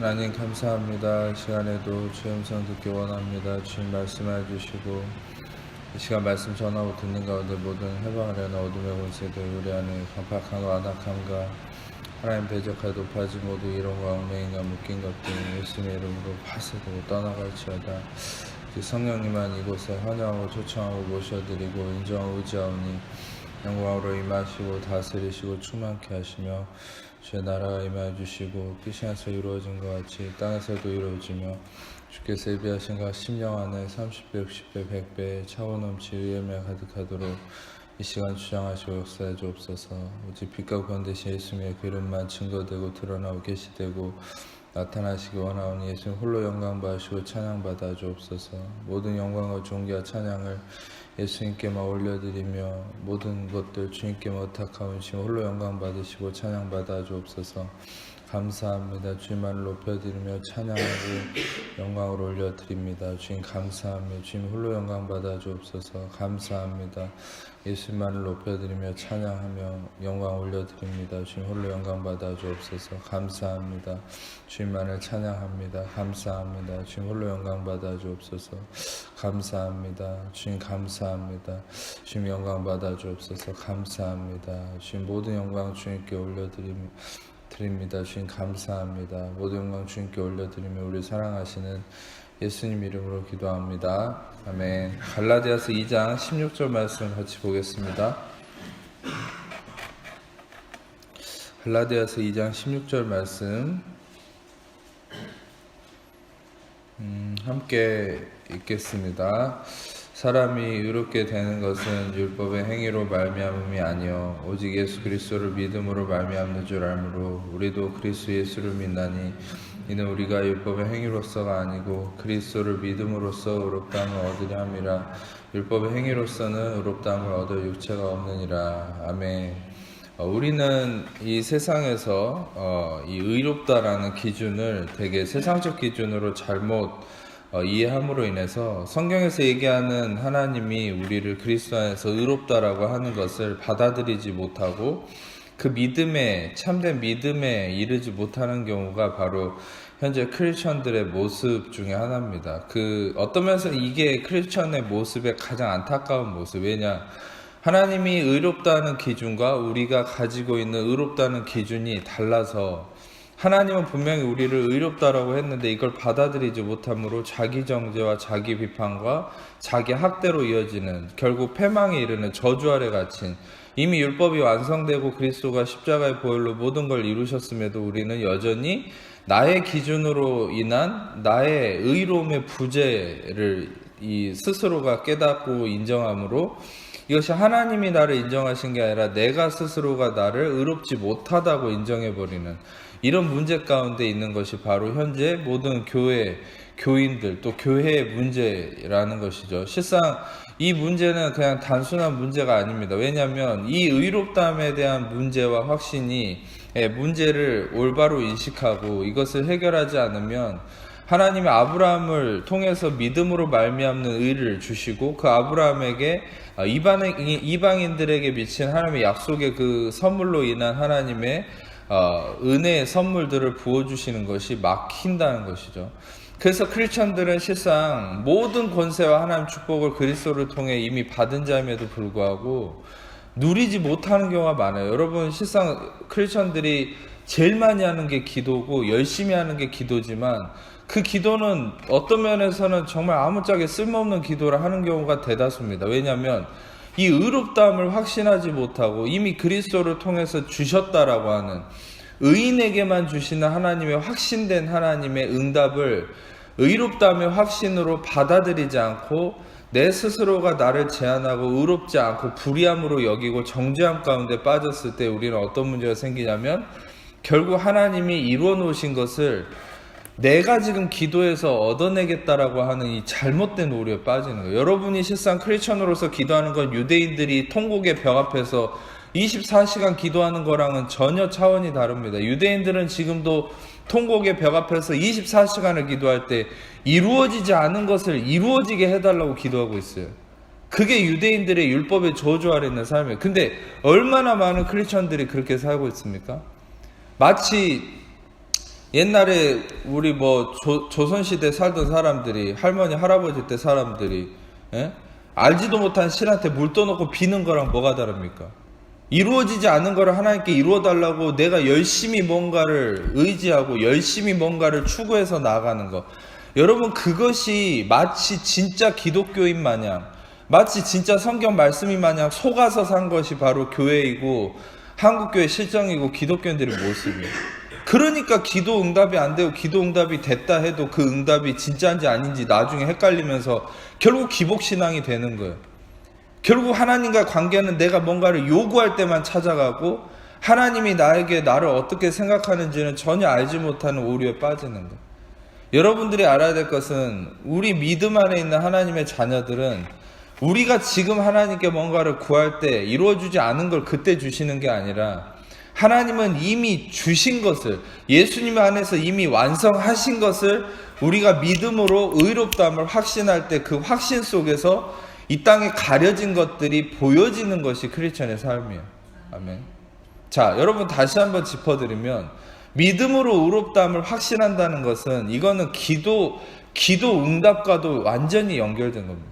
하나님 감사합니다. 이 시간에도 주의 음성 듣기 원합니다. 주님 말씀해 주시고 이 시간 말씀 전하고 듣는 가운데 모든 해방하려는 어둠의 권세들 우리 안에 강팍함과 안악함과 하나님 대적하여 높아진 모두 이론과 얽매인과 묶인 것들 예수님의 이름으로 파쇄되고 떠나갈지어다. 성령님만 이곳에 환영하고 초청하고 모셔드리고 인정하고 의지하오니 영광으로 임하시고 다스리시고 충만케 하시며 주의 나라가 임하여 주시고 뜻이 하늘에서 이루어진 것 같이 땅에서도 이루어지며 주께서 예비하신 각 심령 안에 30배, 60배, 100배 차원 넘치 의엠에 가득하도록 이 시간 주장하시고 역사해 주옵소서. 오직 빛과 권 대신 예수님의 그 이름만 증거되고 드러나고 계시되고 나타나시기 원하오니 예수님 홀로 영광 받으시고 찬양 받아 주옵소서. 모든 영광과 존귀와 찬양을 예수님께만 올려드리며 모든 것들 주님께만 의탁하오니 주님 홀로 영광 받으시고 찬양 받아 주옵소서. 감사합니다. 주님만을 높여드리며 찬양하고 영광을 올려드립니다. 주님 감사합니다. 주님 홀로 영광 받아 주옵소서. 감사합니다. 예수님만을 높여드리며 찬양하며 영광 올려드립니다. 주님 홀로 영광 받아 주옵소서. 감사합니다. 주님만을 찬양합니다. 감사합니다. 주님 홀로 영광 받아 주옵소서. 감사합니다. 주님 감사합니다. 주님 영광 받아 주옵소서. 감사합니다. 주님 모든 영광 주님께 올려드립니다. 주님 감사합니다. 모든 영광 주님께 올려드리며 우리 사랑하시는 예수님 이름으로 기도합니다. 아멘. 갈라디아서 2장 16절 말씀 같이 보겠습니다. 갈라디아서 2장 16절 말씀 함께 읽겠습니다. 사람이 의롭게 되는 것은 율법의 행위로 말미암음이 아니요 오직 예수 그리스도를 믿음으로 말미암는 줄 알므로 우리도 그리스도 예수를 믿나니 이는 우리가 율법의 행위로서가 아니고 그리스도를 믿음으로써 의롭다함을 얻으려 함이라. 율법의 행위로서는 의롭다함을 얻을 육체가 없느니라. 아멘. 우리는 이 세상에서 이 의롭다라는 기준을 되게 세상적 기준으로 잘못 이해함으로 인해서 성경에서 얘기하는 하나님이 우리를 그리스도 안에서 의롭다라고 하는 것을 받아들이지 못하고 그 믿음에 참된 믿음에 이르지 못하는 경우가 바로 현재 크리스천들의 모습 중에 하나입니다. 어떤 면에서 이게 크리스천의 모습의 가장 안타까운 모습. 왜냐? 하나님이 의롭다는 기준과 우리가 가지고 있는 의롭다는 기준이 달라서 하나님은 분명히 우리를 의롭다라고 했는데 이걸 받아들이지 못함으로 자기 정죄와 자기 비판과 자기 학대로 이어지는 결국 패망에 이르는 저주 아래 갇힌 이미 율법이 완성되고 그리스도가 십자가의 보혈로 모든 걸 이루셨음에도 우리는 여전히 나의 기준으로 인한 나의 의로움의 부재를 이 스스로가 깨닫고 인정함으로 이것이 하나님이 나를 인정하신 게 아니라 내가 스스로가 나를 의롭지 못하다고 인정해버리는 이런 문제 가운데 있는 것이 바로 현재 모든 교인들 또 교회의 문제라는 것이죠. 실상 이 문제는 그냥 단순한 문제가 아닙니다. 왜냐하면 이 의롭다함에 대한 문제와 확신이 문제를 올바로 인식하고 이것을 해결하지 않으면 하나님이 아브라함을 통해서 믿음으로 말미암는 의를 주시고 그 아브라함에게 이방인들에게 미친 하나님의 약속의 그 선물로 인한 하나님의 은혜의 선물들을 부어주시는 것이 막힌다는 것이죠. 그래서 크리스천들은 실상 모든 권세와 하나님 축복을 그리스도를 통해 이미 받은 자임에도 불구하고 누리지 못하는 경우가 많아요. 여러분 실상 크리스천들이 제일 많이 하는 게 기도고 열심히 하는 게 기도지만 그 기도는 어떤 면에서는 정말 아무짝에 쓸모없는 기도를 하는 경우가 대다수입니다. 왜냐하면 이 의롭다함을 확신하지 못하고 이미 그리스도를 통해서 주셨다라고 하는 의인에게만 주시는 하나님의 확신된 하나님의 응답을 의롭다함의 확신으로 받아들이지 않고 내 스스로가 나를 제한하고 의롭지 않고 불의함으로 여기고 정죄함 가운데 빠졌을 때 우리는 어떤 문제가 생기냐면 결국 하나님이 이루어 놓으신 것을 내가 지금 기도해서 얻어내겠다라고 하는 이 잘못된 오류에 빠지는 거예요. 여러분이 실상 크리스천으로서 기도하는 건 유대인들이 통곡의 벽 앞에서 24시간 기도하는 거랑은 전혀 차원이 다릅니다. 유대인들은 지금도 통곡의 벽 앞에서 24시간을 기도할 때 이루어지지 않은 것을 이루어지게 해달라고 기도하고 있어요. 그게 유대인들의 율법의 저주 아래 있는 삶이에요. 근데 얼마나 많은 크리스천들이 그렇게 살고 있습니까? 마치 옛날에 우리 뭐 조선시대 살던 사람들이, 할머니 할아버지 때 사람들이, 예? 알지도 못한 신한테 물 떠놓고 비는 거랑 뭐가 다릅니까? 이루어지지 않은 거를 하나님께 이루어 달라고 내가 열심히 뭔가를 의지하고 열심히 뭔가를 추구해서 나아가는 거. 여러분, 그것이 마치 진짜 기독교인 마냥, 마치 진짜 성경 말씀이 마냥 속아서 산 것이 바로 교회이고 한국교회 실정이고 기독교인들의 모습이에요. 그러니까 기도 응답이 안 되고 기도 응답이 됐다 해도 그 응답이 진짜인지 아닌지 나중에 헷갈리면서 결국 기복신앙이 되는 거예요. 결국 하나님과 관계는 내가 뭔가를 요구할 때만 찾아가고 하나님이 나를 어떻게 생각하는지는 전혀 알지 못하는 오류에 빠지는 거예요. 여러분들이 알아야 될 것은 우리 믿음 안에 있는 하나님의 자녀들은 우리가 지금 하나님께 뭔가를 구할 때 이루어지지 않은 걸 그때 주시는 게 아니라 하나님은 이미 주신 것을, 예수님 안에서 이미 완성하신 것을 우리가 믿음으로 의롭다함을 확신할 때 그 확신 속에서 이 땅에 가려진 것들이 보여지는 것이 크리스천의 삶이에요. 아멘. 자, 여러분 다시 한번 짚어드리면 믿음으로 의롭다함을 확신한다는 것은 이거는 기도 응답과도 완전히 연결된 겁니다.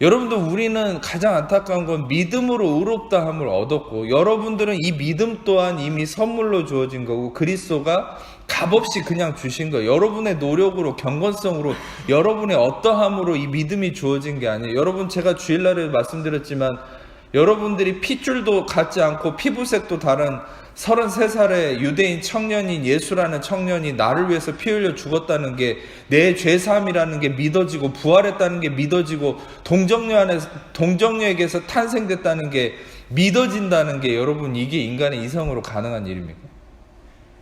여러분들, 우리는 가장 안타까운 건 믿음으로 의롭다함을 얻었고 여러분들은 이 믿음 또한 이미 선물로 주어진 거고 그리스도가 값없이 그냥 주신 거예요. 여러분의 노력으로, 경건성으로, 여러분의 어떠함으로 이 믿음이 주어진 게 아니에요. 여러분, 제가 주일날에 말씀드렸지만 여러분들이 핏줄도 같지 않고 피부색도 다른 33살의 유대인 청년인 예수라는 청년이 나를 위해서 피 흘려 죽었다는 게, 내 죄사함이라는 게 믿어지고 부활했다는 게 믿어지고 동정녀에게서 탄생됐다는 게 믿어진다는 게, 여러분, 이게 인간의 이성으로 가능한 일입니까?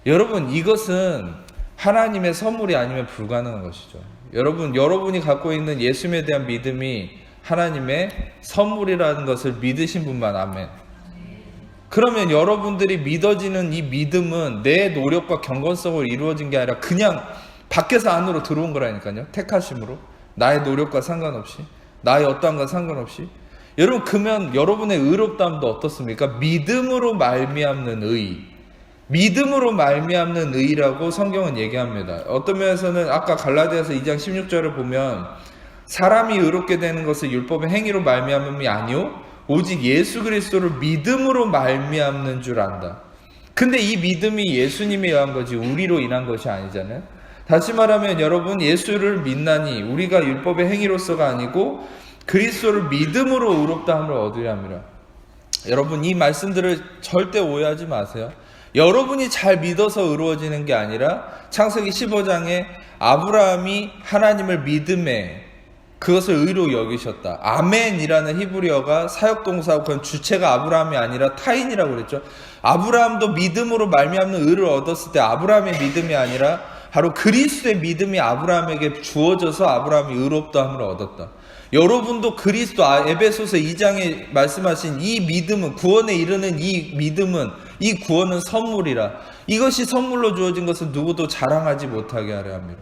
여러분, 이것은 하나님의 선물이 아니면 불가능한 것이죠. 여러분이 갖고 있는 예수님에 대한 믿음이 하나님의 선물이라는 것을 믿으신 분만. 아멘. 그러면 여러분들이 믿어지는 이 믿음은 내 노력과 경건성으로 이루어진 게 아니라 그냥 밖에서 안으로 들어온 거라니까요. 택하심으로. 나의 노력과 상관없이, 나의 어떠한과 상관없이. 여러분, 그러면 여러분의 의롭다함도 어떻습니까? 믿음으로 말미암는 의. 믿음으로 말미암는 의라고 성경은 얘기합니다. 어떤 면에서는 아까 갈라디아서 2장 16절을 보면 사람이 의롭게 되는 것은 율법의 행위로 말미암음이 아니요 오직 예수 그리스도를 믿음으로 말미암는 줄 안다. 근데 이 믿음이 예수님에 의한 거지 우리로 인한 것이 아니잖아요. 다시 말하면 여러분, 예수를 믿나니 우리가 율법의 행위로서가 아니고 그리스도를 믿음으로 의롭다함을 얻으려 함이라. 여러분, 이 말씀들을 절대 오해하지 마세요. 여러분이 잘 믿어서 의로워지는 게 아니라 창세기 15장에 아브라함이 하나님을 믿음에 그것을 의로 여기셨다. 아멘이라는 히브리어가 사역동사고 그건 주체가 아브라함이 아니라 타인이라고 그랬죠. 아브라함도 믿음으로 말미암는 의를 얻었을 때 아브라함의 믿음이 아니라 바로 그리스도의 믿음이 아브라함에게 주어져서 아브라함이 의롭다함을 얻었다. 여러분도 그리스도, 에베소서 2장에 말씀하신 이 믿음은, 구원에 이르는 이 믿음은, 이 구원은 선물이라. 이것이 선물로 주어진 것은 누구도 자랑하지 못하게 하려 합니다.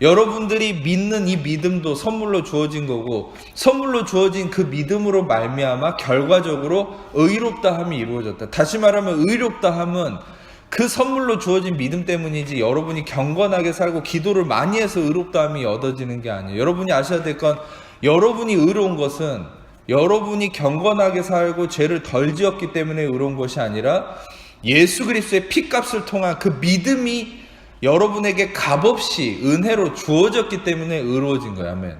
여러분들이 믿는 이 믿음도 선물로 주어진 거고, 선물로 주어진 그 믿음으로 말미암아 결과적으로 의롭다함이 이루어졌다. 다시 말하면 의롭다함은 그 선물로 주어진 믿음 때문이지 여러분이 경건하게 살고 기도를 많이 해서 의롭다함이 얻어지는 게 아니에요. 여러분이 아셔야 될 건, 여러분이 의로운 것은 여러분이 경건하게 살고 죄를 덜 지었기 때문에 의로운 것이 아니라 예수 그리스도의 피값을 통한 그 믿음이 여러분에게 값없이 은혜로 주어졌기 때문에 의로워진 거예요. 아멘.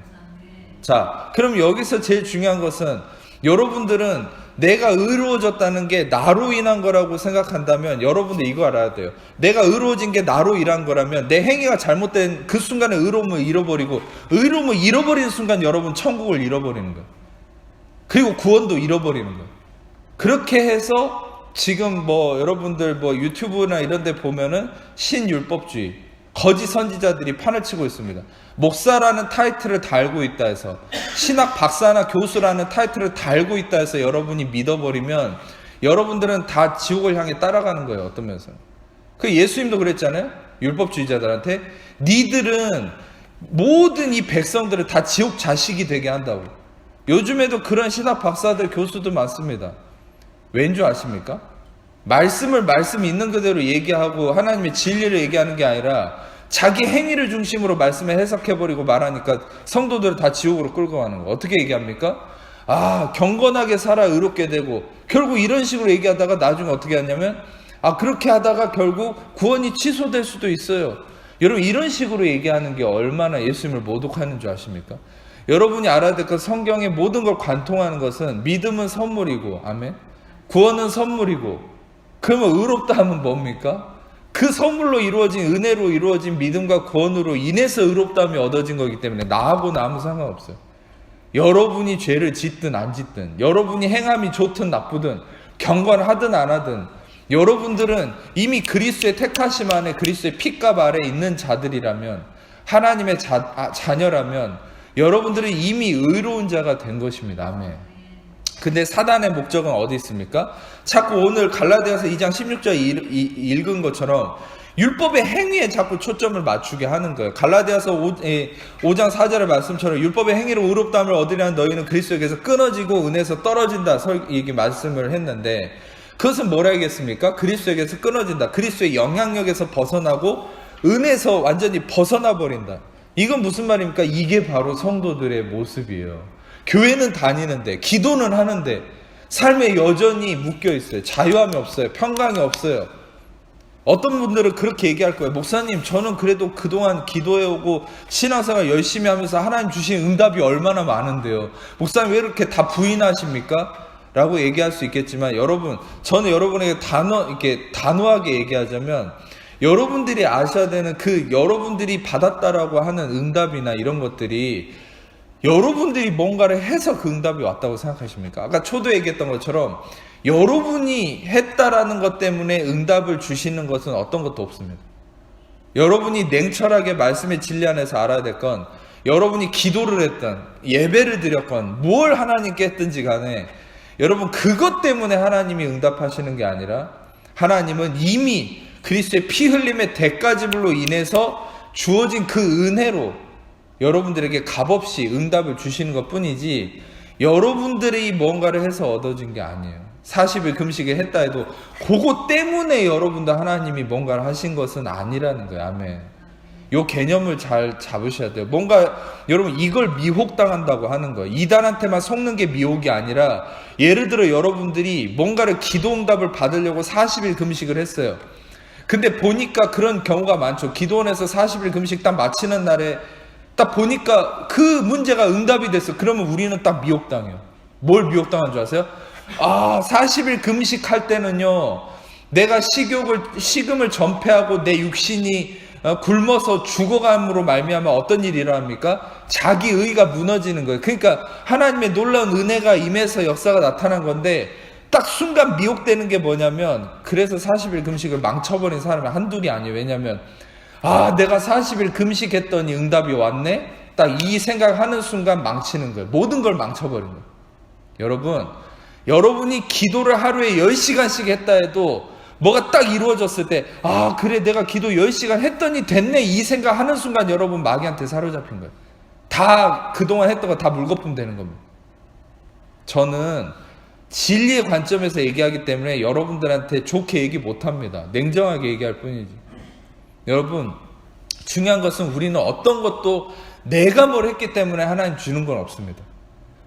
자, 그럼 여기서 제일 중요한 것은, 여러분들은 내가 의로워졌다는 게 나로 인한 거라고 생각한다면 여러분들 이거 알아야 돼요. 내가 의로워진 게 나로 인한 거라면 내 행위가 잘못된 그 순간에 의로움을 잃어버리고, 의로움을 잃어버리는 순간 여러분 천국을 잃어버리는 거예요. 그리고 구원도 잃어버리는 거예요. 그렇게 해서 지금 여러분들 유튜브나 이런 데 보면은 신율법주의, 거짓 선지자들이 판을 치고 있습니다. 목사라는 타이틀을 달고 있다 해서, 신학 박사나 교수라는 타이틀을 달고 있다 해서 여러분이 믿어버리면 여러분들은 다 지옥을 향해 따라가는 거예요. 어떤 면에서. 그 예수님도 그랬잖아요. 율법주의자들한테 니들은 모든 이 백성들을 다 지옥 자식이 되게 한다고. 요즘에도 그런 신학 박사들, 교수도 많습니다. 왠 줄 아십니까? 말씀 있는 그대로 얘기하고 하나님의 진리를 얘기하는 게 아니라 자기 행위를 중심으로 말씀을 해석해버리고 말하니까 성도들을 다 지옥으로 끌고 가는 거. 어떻게 얘기합니까? 경건하게 살아 의롭게 되고, 결국 이런 식으로 얘기하다가 나중에 어떻게 하냐면 그렇게 하다가 결국 구원이 취소될 수도 있어요. 여러분, 이런 식으로 얘기하는 게 얼마나 예수님을 모독하는 줄 아십니까? 여러분이 알아야 될 것, 성경의 모든 걸 관통하는 것은 믿음은 선물이고, 아멘, 구원은 선물이고, 그러면 의롭다 하면 뭡니까? 그 선물로 이루어진, 은혜로 이루어진 믿음과 구원으로 인해서 의롭다함이 얻어진 거기 때문에 나하고는 아무 상관없어요. 여러분이 죄를 짓든 안 짓든, 여러분이 행함이 좋든 나쁘든, 경건하든 안 하든, 여러분들은 이미 그리스도의 택하심 안에, 그리스도의 핏값 아래 있는 자들이라면, 하나님의 자녀라면 여러분들은 이미 의로운 자가 된 것입니다. 아멘. 근데 사단의 목적은 어디 있습니까? 자꾸 오늘 갈라디아서 2장 16절 읽은 것처럼 율법의 행위에 자꾸 초점을 맞추게 하는 거예요. 갈라디아서 5장 4절의 말씀처럼 율법의 행위로 의롭다함을 얻으려는 너희는 그리스도에게서 끊어지고 은혜에서 떨어진다, 이게 말씀을 했는데, 그것은 뭐라 하겠습니까? 그리스도에게서 끊어진다, 그리스도의 영향력에서 벗어나고 은혜에서 완전히 벗어나 버린다. 이건 무슨 말입니까? 이게 바로 성도들의 모습이에요. 교회는 다니는데, 기도는 하는데 삶에 여전히 묶여 있어요. 자유함이 없어요. 평강이 없어요. 어떤 분들은 그렇게 얘기할 거예요. 목사님, 저는 그래도 그동안 기도해오고 신앙생활 열심히 하면서 하나님 주신 응답이 얼마나 많은데요. 목사님, 왜 이렇게 다 부인하십니까? 라고 얘기할 수 있겠지만, 여러분, 저는 여러분에게 단호하게 얘기하자면, 여러분들이 아셔야 되는, 여러분들이 받았다라고 하는 응답이나 이런 것들이 여러분들이 뭔가를 해서 그 응답이 왔다고 생각하십니까? 아까 초도 얘기했던 것처럼 여러분이 했다라는 것 때문에 응답을 주시는 것은 어떤 것도 없습니다. 여러분이 냉철하게 말씀의 진리 안에서 알아야 될 건, 여러분이 기도를 했던, 예배를 드렸건, 뭘 하나님께 했든지 간에 여러분, 그것 때문에 하나님이 응답하시는 게 아니라, 하나님은 이미 그리스도의 피 흘림의 대가지불로 인해서 주어진 그 은혜로 여러분들에게 값없이 응답을 주시는 것 뿐이지, 여러분들이 뭔가를 해서 얻어진 게 아니에요. 40일 금식을 했다 해도 그것 때문에 여러분들 하나님이 뭔가를 하신 것은 아니라는 거예요. 아멘. 요 개념을 잘 잡으셔야 돼요. 뭔가 여러분, 이걸 미혹당한다고 하는 거예요. 이단한테만 속는 게 미혹이 아니라, 예를 들어 여러분들이 뭔가를 기도응답을 받으려고 40일 금식을 했어요. 근데 보니까 그런 경우가 많죠. 기도원에서 40일 금식 딱 마치는 날에 딱 보니까 그 문제가 응답이 됐어. 그러면 우리는 딱 미혹당해요. 뭘 미혹당한 줄 아세요? 40일 금식할 때는요, 내가 식음을 전폐하고 내 육신이 굶어서 죽어감으로 말미암아 어떤 일이 일어납니까? 자기 의가 무너지는 거예요. 그러니까 하나님의 놀라운 은혜가 임해서 역사가 나타난 건데, 딱 순간 미혹되는 게 뭐냐면, 그래서 40일 금식을 망쳐버린 사람이 한둘이 아니에요. 왜냐면 내가 40일 금식했더니 응답이 왔네? 딱 이 생각하는 순간 망치는 거예요. 모든 걸 망쳐버린 거예요. 여러분이 기도를 하루에 10시간씩 했다 해도 뭐가 딱 이루어졌을 때, 그래, 내가 기도 10시간 했더니 됐네, 이 생각하는 순간 여러분 마귀한테 사로잡힌 거예요. 다 그동안 했던 거 다 물거품 되는 겁니다. 저는 진리의 관점에서 얘기하기 때문에 여러분들한테 좋게 얘기 못합니다. 냉정하게 얘기할 뿐이지. 여러분, 중요한 것은 우리는 어떤 것도 내가 뭘 했기 때문에 하나님 주는 건 없습니다.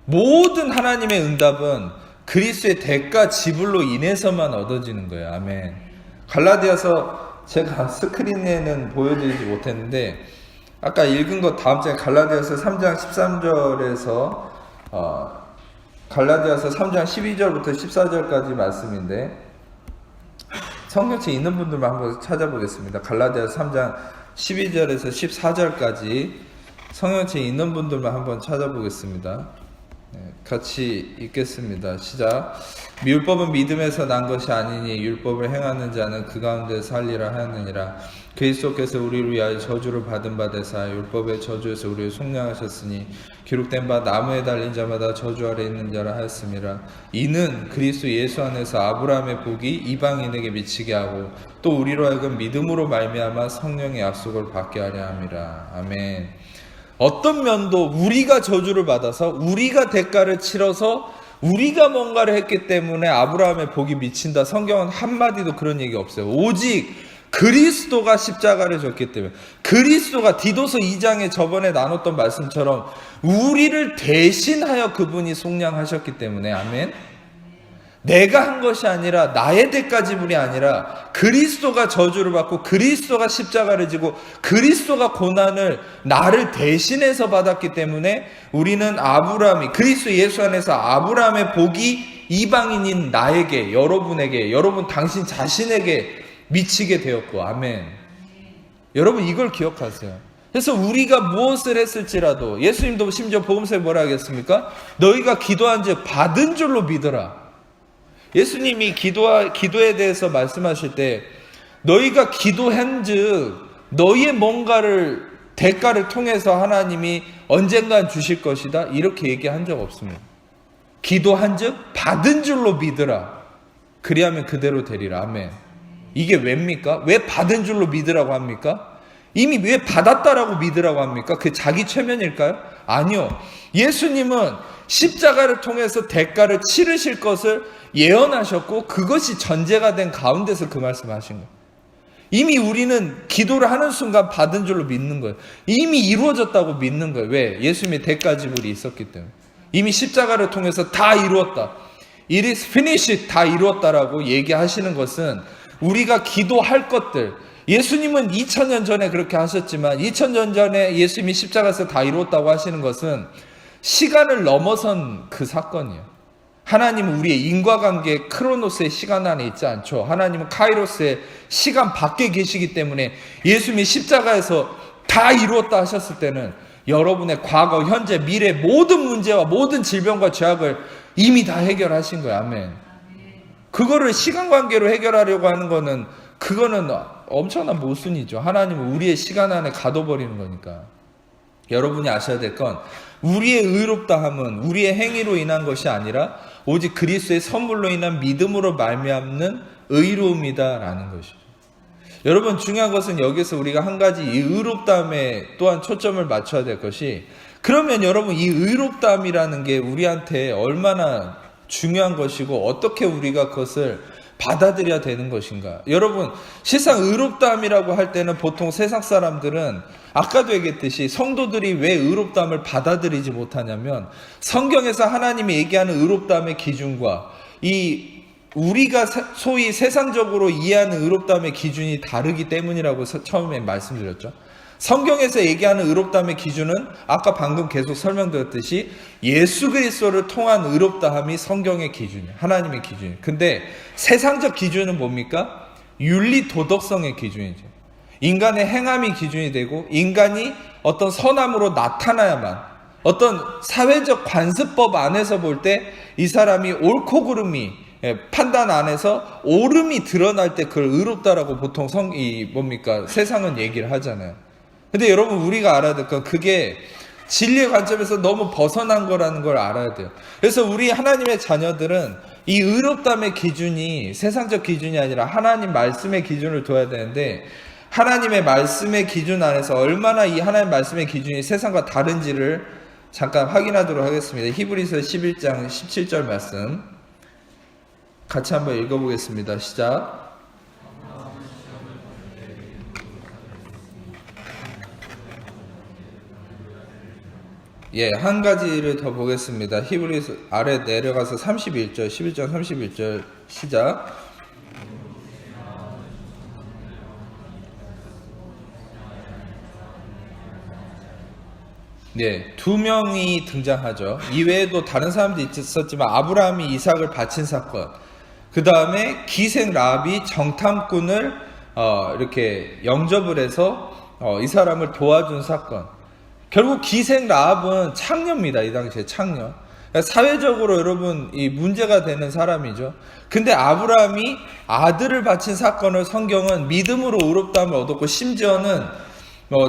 모든 하나님의 응답은 그리스도의 대가 지불로 인해서만 얻어지는 거예요. 아멘. 갈라디아서, 제가 스크린에는 보여드리지 못했는데, 아까 읽은 것 다음 장에 갈라디아서 3장 13절에서 갈라디아서 3장 12절부터 14절까지 말씀인데, 성경책 있는 분들만 한번 찾아보겠습니다. 갈라디아서 3장 12절에서 14절까지 성경책 있는 분들만 한번 찾아보겠습니다. 같이 읽겠습니다. 시작. 율법은 믿음에서 난 것이 아니니 율법을 행하는 자는 그 가운데 살리라 하느니라. 그리스도께서 우리를 위하여 저주를 받은 바 되사 율법의 저주에서 우리를 속량하셨으니 기록된 바 나무에 달린 자마다 저주 아래 있는 자라 하였음이라. 이는 그리스도 예수 안에서 아브라함의 복이 이방인에게 미치게 하고 또 우리로 하여금 믿음으로 말미암아 성령의 약속을 받게 하려 함이라. 아멘. 어떤 면도 우리가 저주를 받아서 우리가 대가를 치러서 우리가 뭔가를 했기 때문에 아브라함의 복이 미친다. 성경은 한마디도 그런 얘기 없어요. 오직 그리스도가 십자가를 졌기 때문에, 그리스도가 디도서 2장에 저번에 나눴던 말씀처럼 우리를 대신하여 그분이 속량하셨기 때문에, 아멘. 내가 한 것이 아니라, 나의 대가 지불이 아니라 그리스도가 저주를 받고 그리스도가 십자가를 지고 그리스도가 고난을 나를 대신해서 받았기 때문에 우리는 아브라함이, 그리스도 예수 안에서 아브라함의 복이 이방인인 나에게, 여러분에게, 여러분 당신 자신에게 미치게 되었고, 아멘. 여러분 이걸 기억하세요. 그래서 우리가 무엇을 했을지라도, 예수님도 심지어 복음서에 뭐라 하겠습니까? 너희가 기도한 즉 받은 줄로 믿어라. 예수님이 기도에 대해서 말씀하실 때 너희가 기도한 즉 너희의 뭔가를, 대가를 통해서 하나님이 언젠간 주실 것이다, 이렇게 얘기한 적 없습니다. 기도한 즉 받은 줄로 믿으라. 그리하면 그대로 되리라. 아멘. 이게 왜입니까? 왜 받은 줄로 믿으라고 합니까? 이미 왜 받았다라고 믿으라고 합니까? 그게 자기 최면일까요? 아니요. 예수님은 십자가를 통해서 대가를 치르실 것을 예언하셨고 그것이 전제가 된 가운데서 그 말씀을 하신 거예요. 이미 우리는 기도를 하는 순간 받은 줄로 믿는 거예요. 이미 이루어졌다고 믿는 거예요. 왜? 예수님의 대가 지불이 있었기 때문에. 이미 십자가를 통해서 다 이루었다. It is finished. 다 이루었다라고 얘기하시는 것은 우리가 기도할 것들, 예수님은 2000년 전에 그렇게 하셨지만 2000년 전에 예수님이 십자가에서 다 이루었다고 하시는 것은 시간을 넘어선 그 사건이에요. 하나님은 우리의 인과관계 크로노스의 시간 안에 있지 않죠. 하나님은 카이로스의 시간 밖에 계시기 때문에 예수님이 십자가에서 다 이루었다 하셨을 때는 여러분의 과거, 현재, 미래 모든 문제와 모든 질병과 죄악을 이미 다 해결하신 거예요. 아멘. 그거를 시간관계로 해결하려고 하는 거는, 그거는 엄청난 모순이죠. 하나님은 우리의 시간 안에 가둬버리는 거니까. 여러분이 아셔야 될 건 우리의 의롭다함은 우리의 행위로 인한 것이 아니라 오직 그리스도의 선물로 인한 믿음으로 말미암는 의로움이다라는 것이죠. 여러분 중요한 것은 여기서 우리가 한 가지 이 의롭다함에 또한 초점을 맞춰야 될 것이, 그러면 여러분 이 의롭다함이라는 게 우리한테 얼마나 중요한 것이고 어떻게 우리가 그것을 받아들여야 되는 것인가. 여러분 세상 의롭다함이라고 할 때는 보통 세상 사람들은 아까도 얘기했듯이 성도들이 왜 의롭다함을 받아들이지 못하냐면 성경에서 하나님이 얘기하는 의롭다함의 기준과 이 우리가 소위 세상적으로 이해하는 의롭다함의 기준이 다르기 때문이라고 처음에 말씀드렸죠. 성경에서 얘기하는 의롭다함의 기준은 아까 방금 계속 설명드렸듯이 예수 그리스도를 통한 의롭다함이 성경의 기준이에요. 하나님의 기준이에요. 근데 세상적 기준은 뭡니까? 윤리 도덕성의 기준이죠. 인간의 행함이 기준이 되고 인간이 어떤 선함으로 나타나야만, 어떤 사회적 관습법 안에서 볼 때 이 사람이 옳고 그름이, 판단 안에서 옳음이 드러날 때 그걸 의롭다라고 보통 세상은 얘기를 하잖아요. 근데 여러분 우리가 알아야 될 건 그게 진리의 관점에서 너무 벗어난 거라는 걸 알아야 돼요. 그래서 우리 하나님의 자녀들은 이 의롭다함의 기준이 세상적 기준이 아니라 하나님 말씀의 기준을 둬야 되는데, 하나님의 말씀의 기준 안에서 얼마나 이 하나님 말씀의 기준이 세상과 다른지를 잠깐 확인하도록 하겠습니다. 히브리서 11장 17절 말씀 같이 한번 읽어보겠습니다. 시작. 한 가지를 더 보겠습니다. 히브리서 아래 내려가서 31절, 11장 31절 시작. 두 명이 등장하죠. 이외에도 다른 사람도 있었지만 아브라함이 이삭을 바친 사건, 그 다음에 기생 라합이 정탐꾼을 이렇게 영접을 해서 이 사람을 도와준 사건. 결국 기생 라합은 창녀입니다. 이 당시에 창녀. 사회적으로 여러분 이 문제가 되는 사람이죠. 근데 아브라함이 아들을 바친 사건을 성경은 믿음으로 의롭다함을 얻었고, 심지어는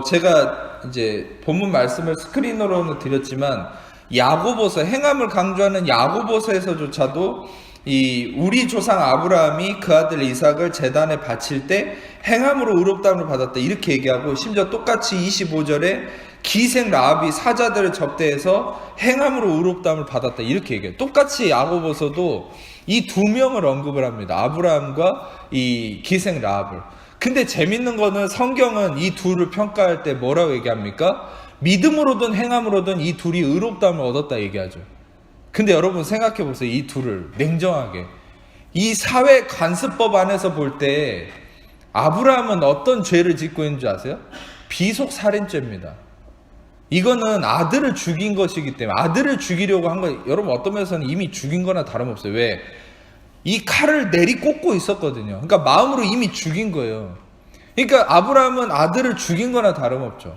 제가 이제 본문 말씀을 스크린으로는 드렸지만 야고보서, 행함을 강조하는 야고보서에서조차도 이 우리 조상 아브라함이 그 아들 이삭을 제단에 바칠 때 행함으로 의롭다함을 받았다 이렇게 얘기하고, 심지어 똑같이 25절에 기생 라합이 사자들을 접대해서 행함으로 의롭다함을 받았다 이렇게 얘기해요. 똑같이 야고보서도 이 두 명을 언급을 합니다. 아브라함과 이 기생 라합을. 근데 재밌는 거는 성경은 이 둘을 평가할 때 뭐라고 얘기합니까? 믿음으로든 행함으로든 이 둘이 의롭다함을 얻었다 얘기하죠. 근데 여러분 생각해 보세요. 이 둘을 냉정하게 이 사회 관습법 안에서 볼 때 아브라함은 어떤 죄를 짓고 있는 줄 아세요? 비속살인죄입니다. 이거는 아들을 죽인 것이기 때문에 아들을 죽이려고 한 거, 여러분 어떤 면에서는 이미 죽인 거나 다름없어요. 왜? 이 칼을 내리꽂고 있었거든요. 그러니까 마음으로 이미 죽인 거예요. 그러니까 아브라함은 아들을 죽인 거나 다름없죠.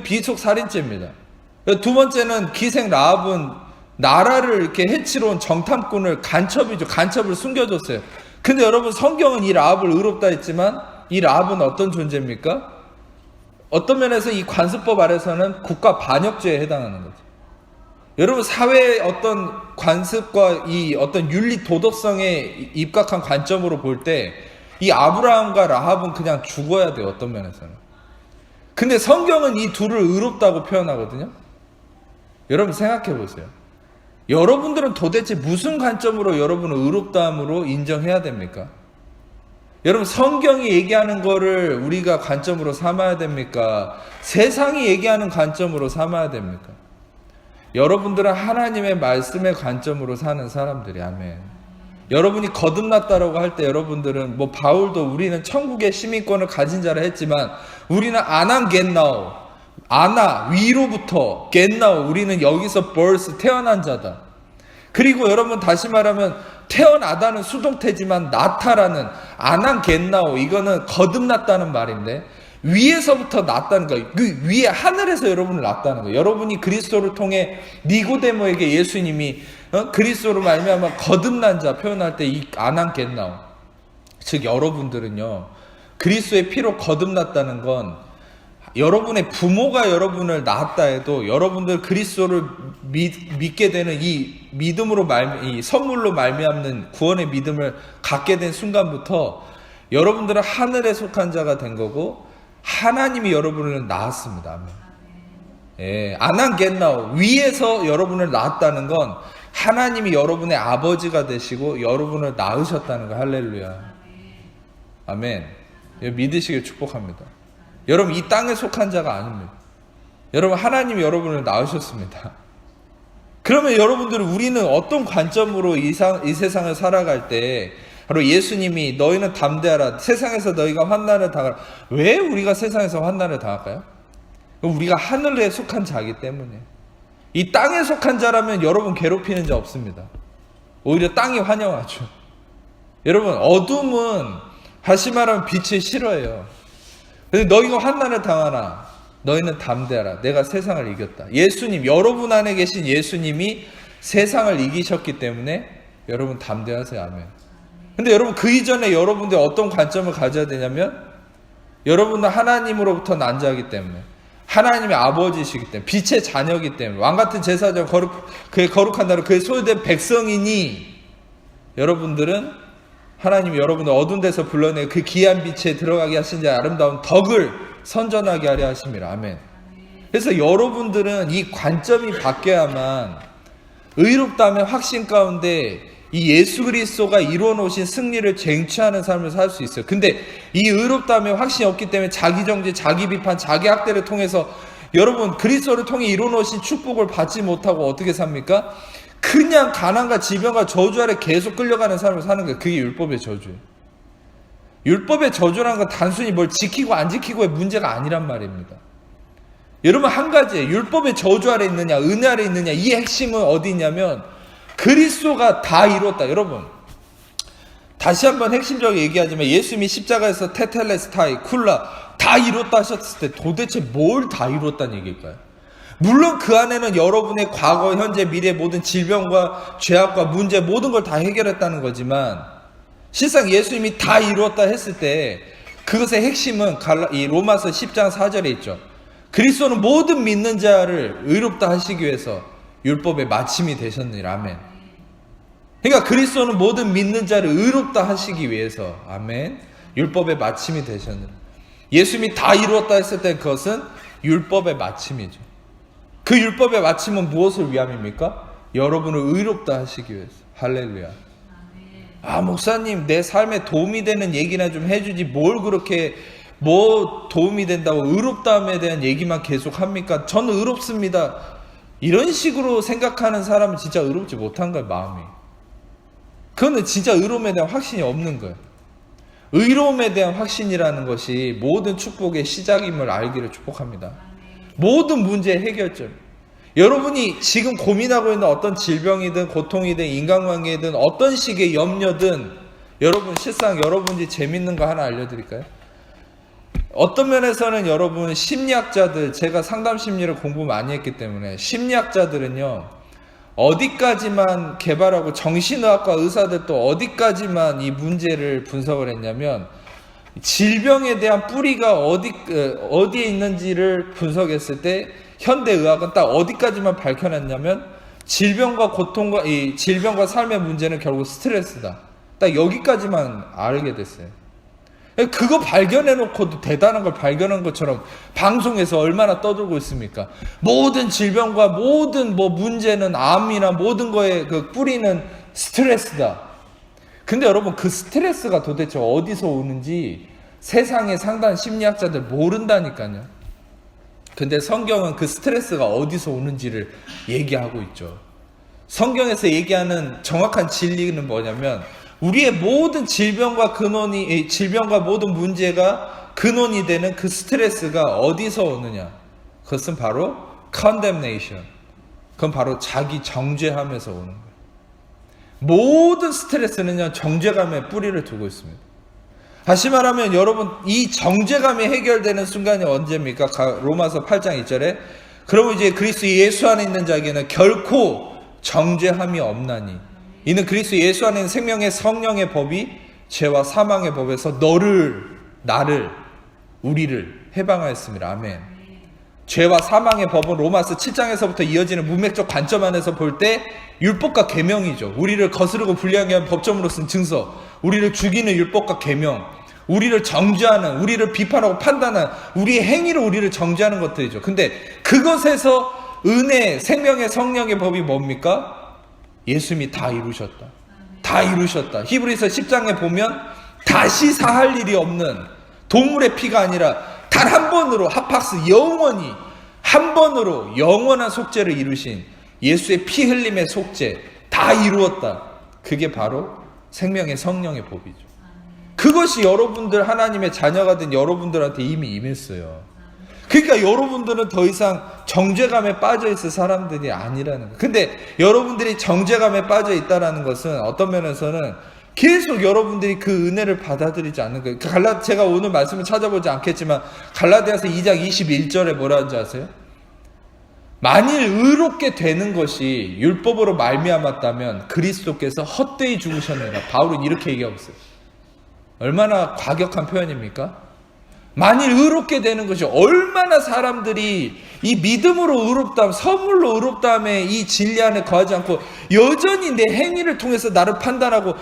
비속살인죄입니다. 두 번째는 기생 라합은 나라를 이렇게 해치러 온 정탐꾼을 간첩을 숨겨줬어요. 근데 여러분 성경은 이 라합을 의롭다 했지만 이 라합은 어떤 존재입니까? 어떤 면에서 이 관습법 아래서는 국가 반역죄에 해당하는 거죠. 여러분 사회의 어떤 관습과 이 어떤 윤리 도덕성에 입각한 관점으로 볼 때 이 아브라함과 라합은 그냥 죽어야 돼요. 어떤 면에서는. 근데 성경은 이 둘을 의롭다고 표현하거든요. 여러분 생각해 보세요. 여러분들은 도대체 무슨 관점으로 여러분을 의롭다함으로 인정해야 됩니까? 여러분 성경이 얘기하는 거를 우리가 관점으로 삼아야 됩니까? 세상이 얘기하는 관점으로 삼아야 됩니까? 여러분들은 하나님의 말씀의 관점으로 사는 사람들이 아멘. 여러분이 거듭났다라고 할 때 여러분들은 뭐 바울도 우리는 천국의 시민권을 가진 자라 했지만 우리는 아난 겟나우 아나 위로부터 겟나우 우리는 여기서 birth 태어난 자다. 그리고 여러분 다시 말하면 태어나다는 수동태지만 나타라는 아난 겟나우 이거는 거듭났다는 말인데 위에서부터 났다는 거예요. 그 위에 하늘에서 여러분을 낳았다는 거예요. 여러분이 그리스도를 통해 니고데모에게 예수님이 그리스도로 말미암아 거듭난 자 표현할 때 이 아난 겟나우 즉 여러분들은요 그리스도의 피로 거듭났다는 건 여러분의 부모가 여러분을 낳았다 해도 여러분들 그리스도를 믿게 되는 이 믿음으로 이 선물로 말미암는 구원의 믿음을 갖게 된 순간부터 여러분들은 하늘에 속한 자가 된 거고 하나님이 여러분을 낳았습니다. 예, 아난 겟나우 위에서 여러분을 낳았다는 건 하나님이 여러분의 아버지가 되시고 여러분을 낳으셨다는 거. 할렐루야. 아멘. 믿으시길 축복합니다. 여러분 이 땅에 속한 자가 아닙니다. 여러분 하나님이 여러분을 낳으셨습니다. 그러면 여러분들은 우리는 어떤 관점으로 이 세상을 살아갈 때 바로 예수님이 너희는 담대하라 세상에서 너희가 환난을 당하라. 왜 우리가 세상에서 환난을 당할까요? 우리가 하늘에 속한 자이기 때문에. 이 땅에 속한 자라면 여러분 괴롭히는 자 없습니다. 오히려 땅이 환영하죠. 여러분 어둠은 다시 말하면 빛을 싫어해요. 근데 너희가 환난을 당하나 너희는 담대하라. 내가 세상을 이겼다. 예수님, 여러분 안에 계신 예수님이 세상을 이기셨기 때문에 여러분 담대하세요. 아멘. 근데 여러분 그 이전에 여러분들 어떤 관점을 가져야 되냐면 여러분은 하나님으로부터 난 자이기 때문에 하나님의 아버지시기 때문에 빛의 자녀이기 때문에 왕같은 제사장 그의 거룩한 나라 그의 소유된 백성이니 여러분들은 하나님이 여러분을 어두운 데서 불러내 그 귀한 빛에 들어가게 하신 자의 아름다운 덕을 선전하게 하려 하심이라. 아멘. 그래서 여러분들은 이 관점이 바뀌어야만 의롭다면 확신 가운데 이 예수 그리스도가 이루어 놓으신 승리를 쟁취하는 삶을 살 수 있어요. 근데 이 의롭다면 확신이 없기 때문에 자기 정죄, 자기 비판, 자기 학대를 통해서 여러분 그리스도를 통해 이루어 놓으신 축복을 받지 못하고 어떻게 삽니까? 그냥 가난과 질병과 저주 아래 계속 끌려가는 삶을 사는 거예요. 그게 율법의 저주예요. 율법의 저주라는 건 단순히 뭘 지키고 안 지키고의 문제가 아니란 말입니다. 여러분 한 가지예요. 율법의 저주 아래 있느냐 은혜 아래 있느냐 이 핵심은 어디 있냐면 그리스도가 다 이뤘다. 여러분 다시 한번 핵심적으로 얘기하지만 예수님이 십자가에서 테텔레스타이 쿨라 다 이뤘다 하셨을 때 도대체 뭘 다 이뤘다는 얘기일까요? 물론 그 안에는 여러분의 과거, 현재, 미래 모든 질병과 죄악과 문제 모든 걸 다 해결했다는 거지만 실상 예수님이 다 이루었다 했을 때 그것의 핵심은 이 로마서 10장 4절에 있죠. 그리스도는 모든 믿는 자를 의롭다 하시기 위해서 율법의 마침이 되셨느니라. 아멘. 그러니까 그리스도는 모든 믿는 자를 의롭다 하시기 위해서 아멘 율법의 마침이 되셨느니라. 예수님이 다 이루었다 했을 때 그것은 율법의 마침이죠. 그 율법의 마침은 무엇을 위함입니까? 여러분을 의롭다 하시기 위해서. 할렐루야. 목사님 내 삶에 도움이 되는 얘기나 좀 해주지 뭘 그렇게 뭐 도움이 된다고 의롭다함에 대한 얘기만 계속 합니까? 저는 의롭습니다. 이런 식으로 생각하는 사람은 진짜 의롭지 못한 거예요. 마음이. 그거는 진짜 의로움에 대한 확신이 없는 거예요. 의로움에 대한 확신이라는 것이 모든 축복의 시작임을 알기를 축복합니다. 모든 문제의 해결점. 여러분이 지금 고민하고 있는 어떤 질병이든 고통이든 인간관계든 어떤 식의 염려든 여러분 실상 여러분이 재밌는 거 하나 알려드릴까요? 어떤 면에서는 여러분 심리학자들, 제가 상담 심리를 공부 많이 했기 때문에 심리학자들은요 어디까지만 개발하고 정신의학과 의사들도 어디까지만 이 문제를 분석을 했냐면 질병에 대한 뿌리가 어디에 있는지를 분석했을 때 현대의학은 딱 어디까지만 밝혀냈냐면 질병과 고통과 이 질병과 삶의 문제는 결국 스트레스다. 딱 여기까지만 알게 됐어요. 그거 발견해놓고도 대단한 걸 발견한 것처럼 방송에서 얼마나 떠들고 있습니까? 모든 질병과 모든 문제는 암이나 모든 거의 그 뿌리는 스트레스다. 근데 여러분 그 스트레스가 도대체 어디서 오는지 세상의 상당 심리학자들 모른다니까요. 근데 성경은 그 스트레스가 어디서 오는지를 얘기하고 있죠. 성경에서 얘기하는 정확한 진리는 뭐냐면 우리의 모든 질병과 모든 문제가 근원이 되는 그 스트레스가 어디서 오느냐? 그것은 바로 condemnation. 그건 바로 자기 정죄함에서 오는 거예요. 모든 스트레스는요, 정죄감에 뿌리를 두고 있습니다. 다시 말하면 여러분, 이 정죄감이 해결되는 순간이 언제입니까? 로마서 8장 2절에 그러면 이제 그리스도 예수 안에 있는 자에게는 결코 정죄함이 없나니 이는 그리스도 예수 안에 있는 생명의 성령의 법이 죄와 사망의 법에서 나를 우리를 해방하였습니다. 아멘. 죄와 사망의 법은 로마서 7장에서부터 이어지는 문맥적 관점 안에서 볼 때 율법과 계명이죠. 우리를 거스르고 불리하게 한 법정으로 쓴 증서, 우리를 죽이는 율법과 계명, 우리를 정죄하는, 우리를 비판하고 판단하는 우리의 행위로 우리를 정죄하는 것들이죠. 근데 그것에서 은혜, 생명의 성령의 법이 뭡니까? 예수님이 다 이루셨다. 다 이루셨다. 히브리서 10장에 보면 다시 사할 일이 없는 동물의 피가 아니라 단 한 번으로 하팍스 영원히 한 번으로 영원한 속죄를 이루신 예수의 피 흘림의 속죄 다 이루었다. 그게 바로 생명의 성령의 법이죠. 그것이 여러분들 하나님의 자녀가 된 여러분들한테 이미 임했어요. 그러니까 여러분들은 더 이상 정죄감에 빠져 있을 사람들이 아니라는 거예요. 근데 여러분들이 정죄감에 빠져 있다는 것은 어떤 면에서는 계속 여러분들이 그 은혜를 받아들이지 않는 거예요. 제가 오늘 말씀을 찾아보지 않겠지만 갈라디아서 2장 21절에 뭐라 하는지 아세요? 만일 의롭게 되는 것이 율법으로 말미암았다면 그리스도께서 헛되이 죽으셨느니라. 바울은 이렇게 얘기하고 있어요. 얼마나 과격한 표현입니까? 만일 의롭게 되는 것이 얼마나 사람들이 이 믿음으로 의롭다함, 선물로 의롭다함에 이 진리 안에 거하지 않고 여전히 내 행위를 통해서 나를 판단하고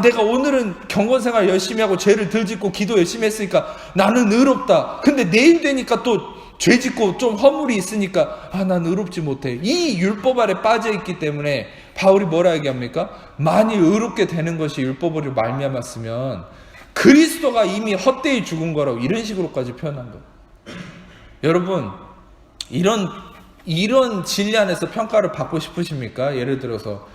내가 오늘은 경건생활 열심히 하고 죄를 덜 짓고 기도 열심히 했으니까 나는 의롭다. 근데 내일 되니까 또 죄 짓고 좀 허물이 있으니까 난 의롭지 못해. 이 율법 아래 빠져 있기 때문에 바울이 뭐라 얘기합니까? 만일 의롭게 되는 것이 율법으로 말미암았으면 그리스도가 이미 헛되이 죽은 거라고 이런 식으로까지 표현한 거예요. 여러분 이런 진리 안에서 평가를 받고 싶으십니까? 예를 들어서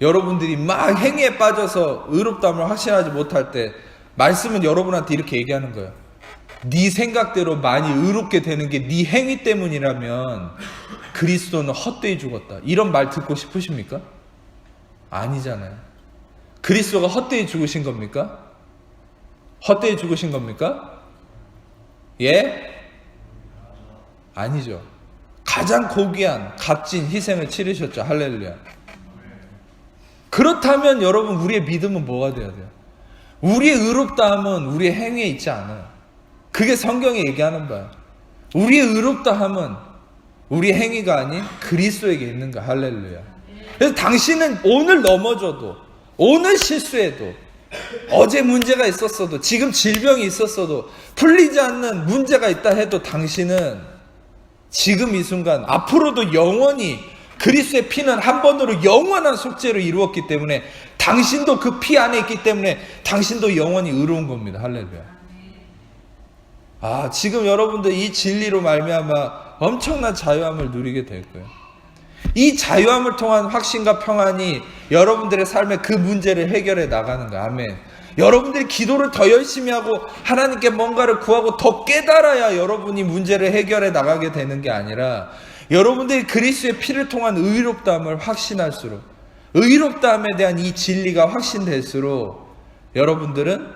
여러분들이 막 행위에 빠져서 의롭다함을 확신하지 못할 때 말씀은 여러분한테 이렇게 얘기하는 거예요. 네 생각대로 많이 의롭게 되는 게 네 행위 때문이라면 그리스도는 헛되이 죽었다. 이런 말 듣고 싶으십니까? 아니잖아요. 그리스도가 헛되이 죽으신 겁니까? 헛되이 죽으신 겁니까? 예? 아니죠. 가장 고귀한 값진 희생을 치르셨죠. 할렐루야. 그렇다면 여러분 우리의 믿음은 뭐가 되어야 돼요? 우리의 의롭다함은 우리의 행위에 있지 않아요. 그게 성경이 얘기하는 바예요. 우리의 의롭다함은 우리의 행위가 아닌 그리스도에게 있는 거야. 할렐루야. 그래서 당신은 오늘 넘어져도 오늘 실수해도 어제 문제가 있었어도 지금 질병이 있었어도 풀리지 않는 문제가 있다 해도 당신은 지금 이 순간 앞으로도 영원히 그리스도의 피는 한 번으로 영원한 속죄를 이루었기 때문에 당신도 그 피 안에 있기 때문에 당신도 영원히 의로운 겁니다. 할렐루야. 지금 여러분들 이 진리로 말미암아 엄청난 자유함을 누리게 될 거예요. 이 자유함을 통한 확신과 평안이 여러분들의 삶의 그 문제를 해결해 나가는 거예요. 아멘. 여러분들이 기도를 더 열심히 하고 하나님께 뭔가를 구하고 더 깨달아야 여러분이 문제를 해결해 나가게 되는 게 아니라 여러분들이 그리스도의 피를 통한 의롭다함을 확신할수록 의롭다함에 대한 이 진리가 확신될수록 여러분들은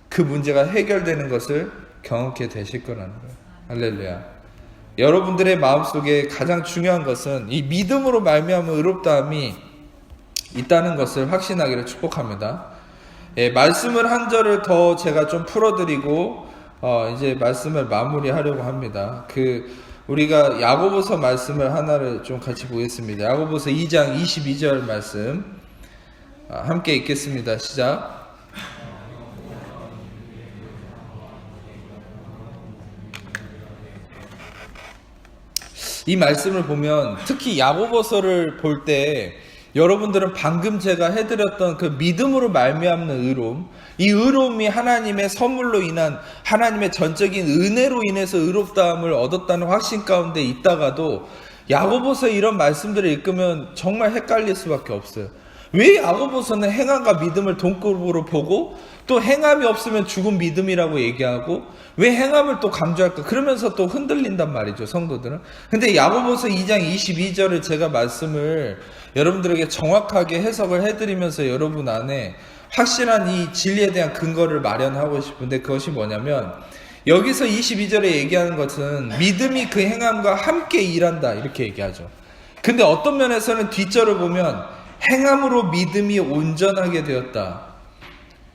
그 문제가 해결되는 것을 경험하게 되실 거라는 거예요. 할렐루야. 여러분들의 마음속에 가장 중요한 것은 이 믿음으로 말미암은 의롭다함이 있다는 것을 확신하기를 축복합니다. 말씀을 한 절을 더 제가 좀 풀어드리고 이제 말씀을 마무리하려고 합니다. 우리가 야고보서 말씀을 하나를 좀 같이 보겠습니다. 야고보서 2장 22절 말씀 함께 읽겠습니다. 시작. 이 말씀을 보면 특히 야고보서를 볼 때 여러분들은 방금 제가 해드렸던 그 믿음으로 말미암는 의로움, 이 의로움이 하나님의 선물로 인한 하나님의 전적인 은혜로 인해서 의롭다함을 얻었다는 확신 가운데 있다가도 야고보서 이런 말씀들을 읽으면 정말 헷갈릴 수밖에 없어요. 왜 야고보서는 행함과 믿음을 동급으로 보고 또 행함이 없으면 죽은 믿음이라고 얘기하고 왜 행함을 또 강조할까? 그러면서 또 흔들린단 말이죠, 성도들은. 근데 야고보서 2장 22절을 제가 말씀을 여러분들에게 정확하게 해석을 해드리면서 여러분 안에 확실한 이 진리에 대한 근거를 마련하고 싶은데 그것이 뭐냐면 여기서 22절에 얘기하는 것은 믿음이 그 행함과 함께 일한다 이렇게 얘기하죠. 근데 어떤 면에서는 뒷절을 보면 행함으로 믿음이 온전하게 되었다.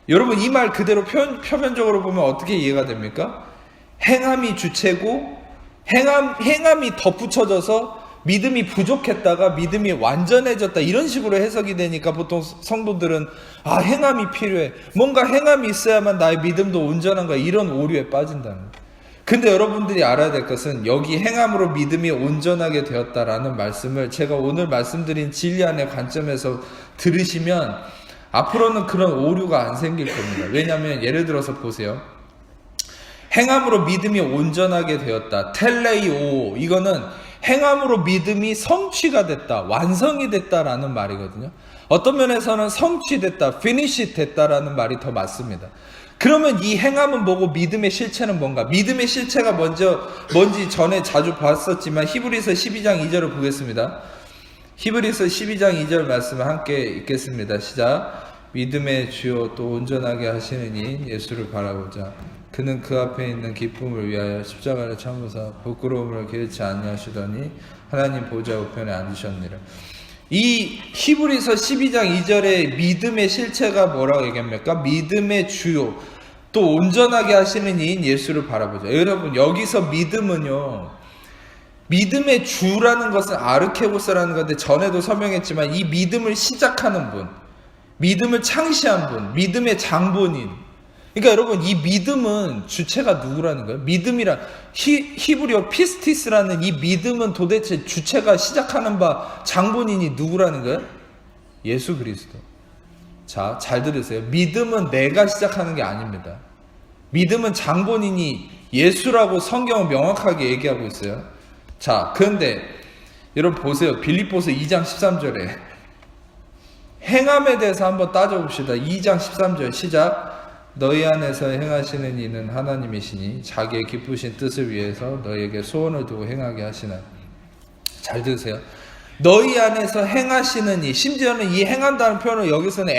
여러분 이 말 그대로 표면적으로 보면 어떻게 이해가 됩니까? 행함이 주체고 행함이 덧붙여져서 믿음이 부족했다가 믿음이 완전해졌다 이런 식으로 해석이 되니까 보통 성도들은 행함이 필요해, 뭔가 행함이 있어야만 나의 믿음도 온전한 거야, 이런 오류에 빠진다는 거예요. 근데 여러분들이 알아야 될 것은 여기 행함으로 믿음이 온전하게 되었다라는 말씀을 제가 오늘 말씀드린 진리 안의 관점에서 들으시면 앞으로는 그런 오류가 안 생길 겁니다. 왜냐하면 예를 들어서 보세요. 행함으로 믿음이 온전하게 되었다. 텔레이오, 이거는 행함으로 믿음이 성취가 됐다, 완성이 됐다라는 말이거든요. 어떤 면에서는 성취됐다, finish 됐다라는 말이 더 맞습니다. 그러면 이 행함은 뭐고 믿음의 실체는 뭔가? 믿음의 실체가 뭔지 전에 자주 봤었지만 히브리서 12장 2절을 보겠습니다. 히브리서 12장 2절 말씀을 함께 읽겠습니다. 시작. 믿음의 주요 또 온전하게 하시는 이 예수를 바라보자. 그는 그 앞에 있는 기쁨을 위하여 십자가를 참으사 부끄러움을 게을치 아니하시더니 하나님 보좌 우편에 앉으셨느니라. 이 히브리서 12장 2절의 믿음의 실체가 뭐라고 얘기합니까? 믿음의 주요 또 온전하게 하시는 이인 예수를 바라보자. 여러분 여기서 믿음은요, 믿음의 주라는 것은 아르케고스라는 건데 전에도 설명했지만 이 믿음을 시작하는 분, 믿음을 창시한 분, 믿음의 장본인. 그러니까 여러분 이 믿음은 주체가 누구라는 거예요? 믿음이란 히브리어 피스티스라는 이 믿음은 도대체 주체가 시작하는 바 장본인이 누구라는 거예요? 예수 그리스도. 자, 잘 들으세요. 믿음은 내가 시작하는 게 아닙니다. 믿음은 장본인이 예수라고 성경은 명확하게 얘기하고 있어요. 자, 그런데 여러분 보세요. 빌립보서 2장 13절에 행함에 대해서 한번 따져봅시다. 2장 13절 시작. 너희 안에서 행하시는 이는 하나님이시니 자기의 기쁘신 뜻을 위해서 너희에게 소원을 두고 행하게 하시나. 잘 들으세요. 너희 안에서 행하시는 이, 심지어는 이 행한다는 표현을 여기서는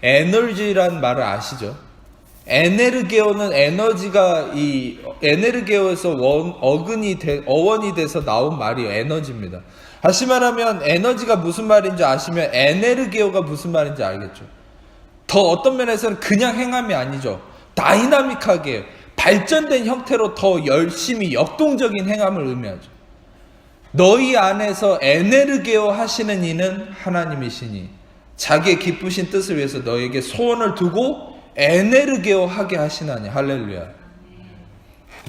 에너지라는 말을 아시죠? 에네르게오는 에너지가 이 에네르게오에서 어원이 돼서 나온 말이에요. 에너지입니다. 다시 말하면 에너지가 무슨 말인지 아시면 에네르게오가 무슨 말인지 알겠죠? 더 어떤 면에서는 그냥 행함이 아니죠. 다이나믹하게 발전된 형태로 더 열심히 역동적인 행함을 의미하죠. 너희 안에서 에네르게오 하시는 이는 하나님이시니 자기의 기쁘신 뜻을 위해서 너에게 소원을 두고 에네르게오 하게 하시나니. 할렐루야.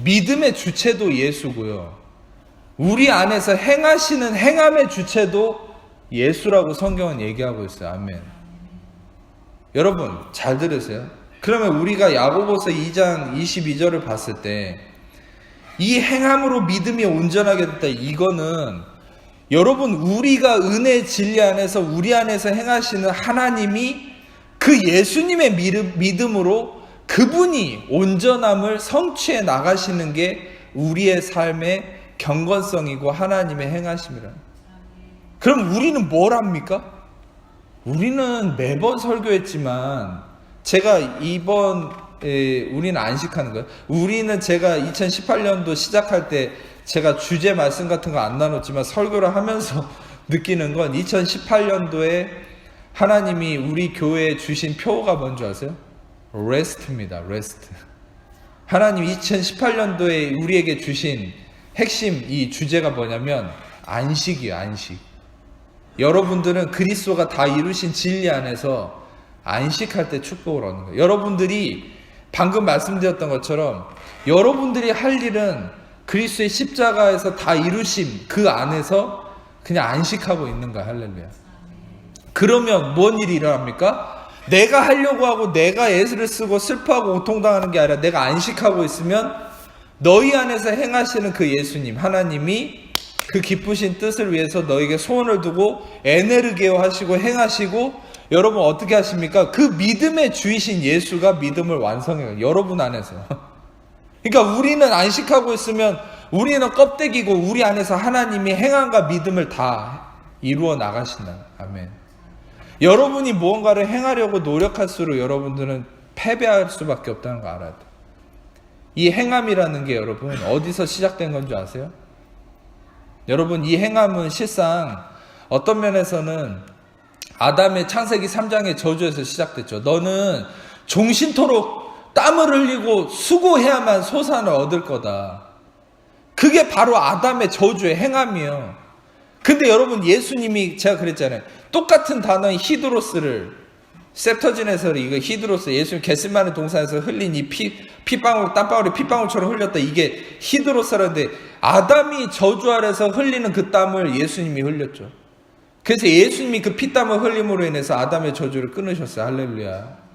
믿음의 주체도 예수고요. 우리 안에서 행하시는 행함의 주체도 예수라고 성경은 얘기하고 있어요. 아멘. 여러분 잘 들으세요. 그러면 우리가 야고보서 2장 22절을 봤을 때 이 행함으로 믿음이 온전하게 됐다. 이거는 여러분 우리가 은혜의 진리 안에서 우리 안에서 행하시는 하나님이 그 예수님의 믿음으로 그분이 온전함을 성취해 나가시는 게 우리의 삶의 경건성이고 하나님의 행하심이라. 그럼 우리는 뭘 합니까? 우리는 매번 설교했지만 제가 우리는 안식하는 거예요. 우리는 제가 2018년도 시작할 때 제가 주제 말씀 같은 거 안 나눴지만 설교를 하면서 느끼는 건 2018년도에 하나님이 우리 교회에 주신 표어가 뭔지 아세요? 레스트입니다. 레스트. 하나님 2018년도에 우리에게 주신 핵심 이 주제가 뭐냐면 안식이에요. 안식. 여러분들은 그리스도가 다 이루신 진리 안에서 안식할 때 축복을 얻는 거예요. 여러분들이 방금 말씀드렸던 것처럼 여러분들이 할 일은 그리스도의 십자가에서 다 이루심 그 안에서 그냥 안식하고 있는 거야. 할렐루야. 그러면 뭔 일이 일어납니까? 내가 하려고 하고 내가 애를 쓰고 슬퍼하고 고통당하는 게 아니라 내가 안식하고 있으면 너희 안에서 행하시는 그 예수님 하나님이 그 기쁘신 뜻을 위해서 너에게 소원을 두고 에네르게오 하시고 행하시고 여러분 어떻게 하십니까? 그 믿음의 주이신 예수가 믿음을 완성해요. 여러분 안에서. 그러니까 우리는 안식하고 있으면 우리는 껍데기고 우리 안에서 하나님이 행함과 믿음을 다 이루어 나가신다. 아멘. 여러분이 무언가를 행하려고 노력할수록 여러분들은 패배할 수밖에 없다는 거 알아야 돼. 이 행함이라는 게 여러분 어디서 시작된 건 줄 아세요? 여러분 이 행함은 실상 어떤 면에서는 아담의 창세기 3장의 저주에서 시작됐죠. 너는 종신토록 땀을 흘리고 수고해야만 소산을 얻을 거다. 그게 바로 아담의 저주의 행함이에요. 근데 여러분 예수님이 제가 그랬잖아요. 똑같은 단어인 히드로스를 셉터진에서 이거 히드로스 예수님 겟세마네 동산에서 흘린 이 피방울 땀방울이 핏방울처럼 흘렸다. 이게 히드로스라는데 아담이 저주 아래서 흘리는 그 땀을 예수님이 흘렸죠. 그래서 예수님이 그 피땀을 흘림으로 인해서 아담의 저주를 끊으셨어요. 할렐루야.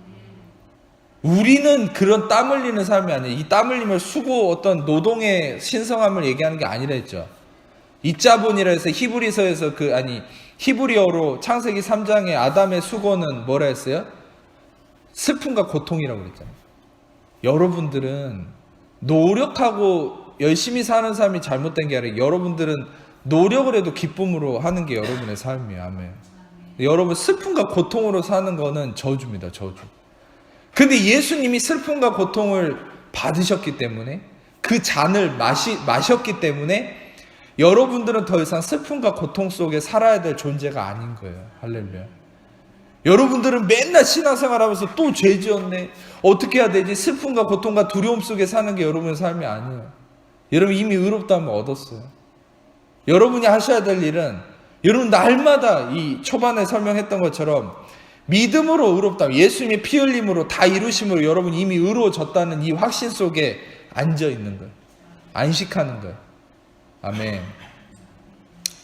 우리는 그런 땀 흘리는 삶이 아니에요. 이 땀 흘림을 수고 어떤 노동의 신성함을 얘기하는 게 아니라 했죠. 이자본이라 해서 히브리서에서 히브리어로 창세기 3장의 아담의 수고는 뭐라 했어요? 슬픔과 고통이라고 그랬잖아요. 여러분들은 노력하고 열심히 사는 삶이 잘못된 게 아니라 여러분들은 노력을 해도 기쁨으로 하는 게 여러분의 삶이에요. 아멘. 여러분 슬픔과 고통으로 사는 거는 저주입니다. 저주. 근데 예수님이 슬픔과 고통을 받으셨기 때문에 그 잔을 마셨기 때문에 여러분들은 더 이상 슬픔과 고통 속에 살아야 될 존재가 아닌 거예요. 할렐루야. 여러분들은 맨날 신앙생활하면서 또 죄 지었네. 어떻게 해야 되지? 슬픔과 고통과 두려움 속에 사는 게 여러분의 삶이 아니에요. 여러분 이미 의롭다함을 얻었어요. 여러분이 하셔야 될 일은 여러분 날마다 이 초반에 설명했던 것처럼 믿음으로 의롭다. 예수님의 피 흘림으로 다 이루심으로 여러분 이미 의로워졌다는 이 확신 속에 앉아 있는 거예요. 안식하는 거예요. 아멘.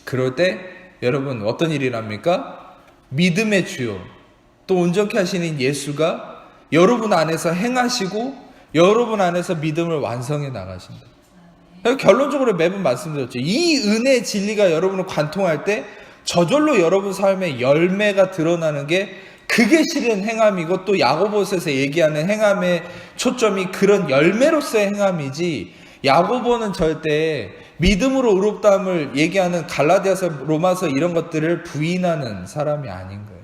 그럴 때 여러분 어떤 일이 납니까? 믿음의 주요 또 온전케 하시는 예수가 여러분 안에서 행하시고 여러분 안에서 믿음을 완성해 나가신다. 결론적으로 매번 말씀드렸죠. 이 은혜의 진리가 여러분을 관통할 때 저절로 여러분 삶의 열매가 드러나는 게 그게 실은 행함이고 또 야고보서에서 얘기하는 행함의 초점이 그런 열매로서의 행함이지 야고보는 절대 믿음으로 의롭다함을 얘기하는 갈라디아서 로마서 이런 것들을 부인하는 사람이 아닌 거예요.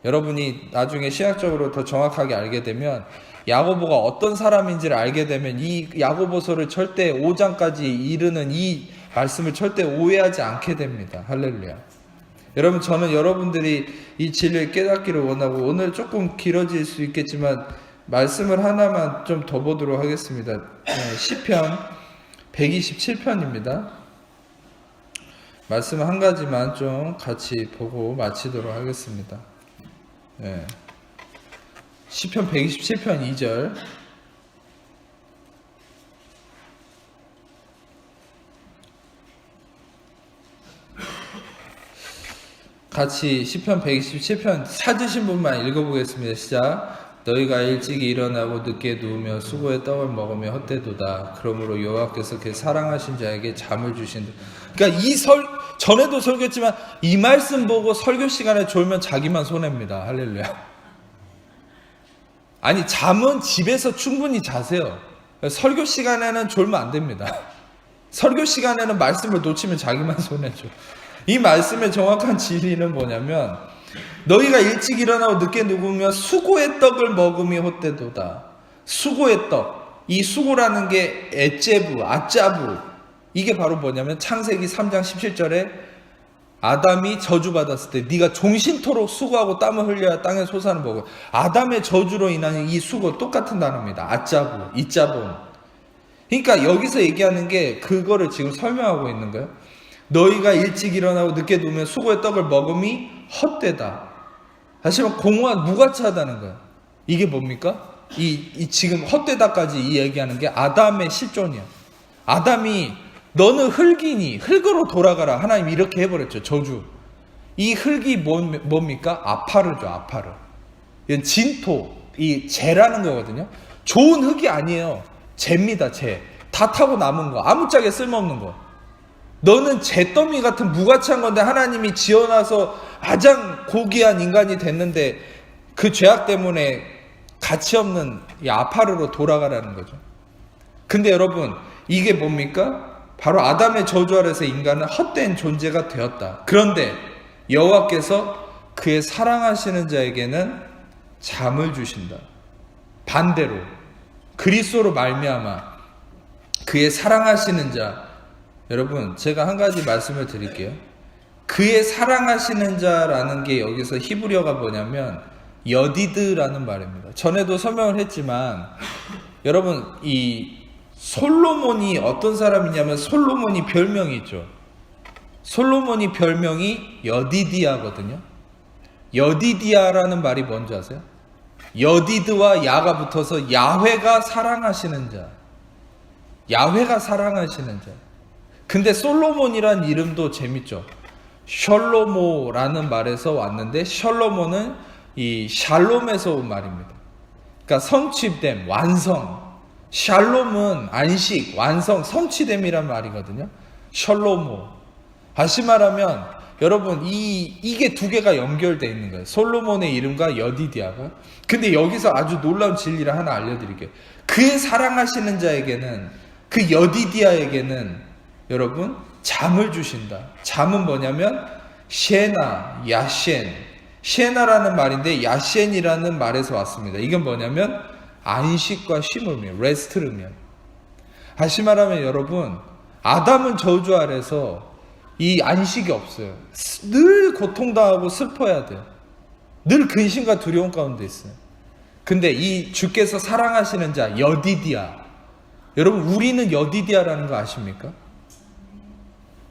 여러분이 나중에 신학적으로 더 정확하게 알게 되면 야고보가 어떤 사람인지를 알게 되면 이 야고보서를 절대 5장까지 이르는 이 말씀을 절대 오해하지 않게 됩니다. 할렐루야. 여러분 저는 여러분들이 이 진리를 깨닫기를 원하고 오늘 조금 길어질 수 있겠지만 말씀을 하나만 좀 더 보도록 하겠습니다. 시편 127편입니다. 말씀 한 가지만 좀 같이 보고 마치도록 하겠습니다. 시편 127편 2절 같이 시편 127편 찾으신 분만 읽어보겠습니다. 시작. 너희가 일찍 일어나고 늦게 누우며 수고의 떡을 먹으며 헛되도다. 그러므로 여호와께서 그 사랑하신 자에게 잠을 주신다. 그러니까 전에도 설교했지만 이 말씀 보고 설교 시간에 졸면 자기만 손해입니다. 할렐루야. 아니, 잠은 집에서 충분히 자세요. 설교 시간에는 졸면 안 됩니다. 설교 시간에는 말씀을 놓치면 자기만 손해죠. 이 말씀의 정확한 진리는 뭐냐면 너희가 일찍 일어나고 늦게 누우며 수고의 떡을 먹으며 헛되도다. 수고의 떡. 이 수고라는 게 에제부, 아짜부. 이게 바로 뭐냐면 창세기 3장 17절에 아담이 저주받았을 때 네가 종신토록 수고하고 땀을 흘려야 땅에 솟아는 먹어. 아담의 저주로 인한 이 수고 똑같은 단어입니다. 아짜부, 이짜본. 그러니까 여기서 얘기하는 게 그거를 지금 설명하고 있는 거예요. 너희가 일찍 일어나고 늦게 누우면 수고의 떡을 먹음이 헛되다. 다시 말하면 공허한 무가치하다는 거예요. 이게 뭡니까? 이 지금 헛되다까지 이 얘기하는 게 아담의 실존이야. 아담이 너는 흙이니 흙으로 돌아가라. 하나님 이렇게 해버렸죠. 저주. 이 흙이 뭡니까? 아파르죠. 아파르. 이건 진토, 이 재라는 거거든요. 좋은 흙이 아니에요. 재입니다. 재. 다 타고 남은 거. 아무짝에 쓸모없는 거. 너는 잿더미 같은 무가치한 건데 하나님이 지어놔서 가장 고귀한 인간이 됐는데 그 죄악 때문에 가치없는 이 아파르로 돌아가라는 거죠. 근데 여러분, 이게 뭡니까? 바로 아담의 저주 아래서 인간은 헛된 존재가 되었다. 그런데 여호와께서 그의 사랑하시는 자에게는 잠을 주신다. 반대로 그리스도로 말미암아 그의 사랑하시는 자, 여러분 제가 한 가지 말씀을 드릴게요. 그의 사랑하시는 자라는 게 여기서 히브리어가 뭐냐면 여디드라는 말입니다. 전에도 설명을 했지만 여러분 이 솔로몬이 어떤 사람이냐면 솔로몬이 별명이 있죠. 솔로몬이 별명이 여디디아거든요. 여디디아라는 말이 뭔지 아세요? 여디드와 야가 붙어서 야훼가 사랑하시는 자. 야훼가 사랑하시는 자. 근데 솔로몬이란 이름도 재밌죠. 셜로모라는 말에서 왔는데 셜로모는 이 샬롬에서 온 말입니다. 그러니까 성취됨, 완성. 샬롬은 안식, 완성, 성취됨이란 말이거든요. 셜로모. 다시 말하면 여러분 이게 두 개가 연결되어 있는 거예요. 솔로몬의 이름과 여디디아가. 근데 여기서 아주 놀라운 진리를 하나 알려드릴게요. 그의 사랑하시는 자에게는, 그 여디디아에게는 여러분 잠을 주신다. 잠은 뭐냐면 셰나, 야셴. 셰나라는 말인데 야셴이라는 말에서 왔습니다. 이건 뭐냐면 안식과 쉼을, 레스트를 의미해요. 다시 말하면 여러분, 아담은 저주 아래서 이 안식이 없어요. 늘 고통당하고 슬퍼야 돼요. 늘 근심과 두려움 가운데 있어요. 근데 이 주께서 사랑하시는 자 여디디아, 여러분 우리는 여디디아라는 거 아십니까?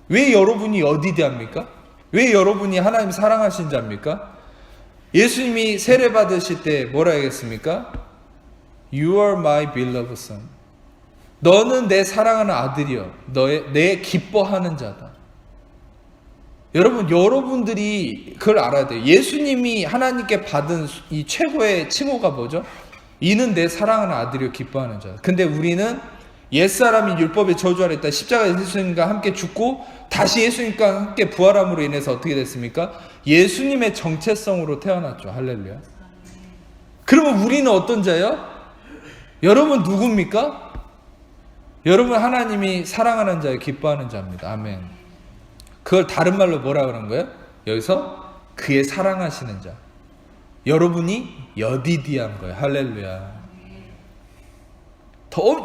왜 여러분이 여디디아입니까? 왜 여러분이 하나님 사랑하신 자입니까? 예수님이 세례 받으실 때 뭐라 하겠습니까? You are my beloved son. 너는 내 사랑하는 아들이여. 내 기뻐하는 자다. 여러분, 여러분들이 그걸 알아야 돼요. 예수님이 하나님께 받은 이 최고의 칭호가 뭐죠? 이는 내 사랑하는 아들이여 기뻐하는 자다. 근데 우리는 옛사람이 율법의 저주 아래 있다. 십자가에 예수님과 함께 죽고 다시 예수님과 함께 부활함으로 인해서 어떻게 됐습니까? 예수님의 정체성으로 태어났죠. 할렐루야. 그러면 우리는 어떤 자예요? 여러분 누굽니까? 여러분 하나님이 사랑하는 자에 기뻐하는 자입니다. 아멘. 그걸 다른 말로 뭐라 그런 거예요? 여기서 그의 사랑하시는 자. 여러분이 여디디한 거예요. 할렐루야.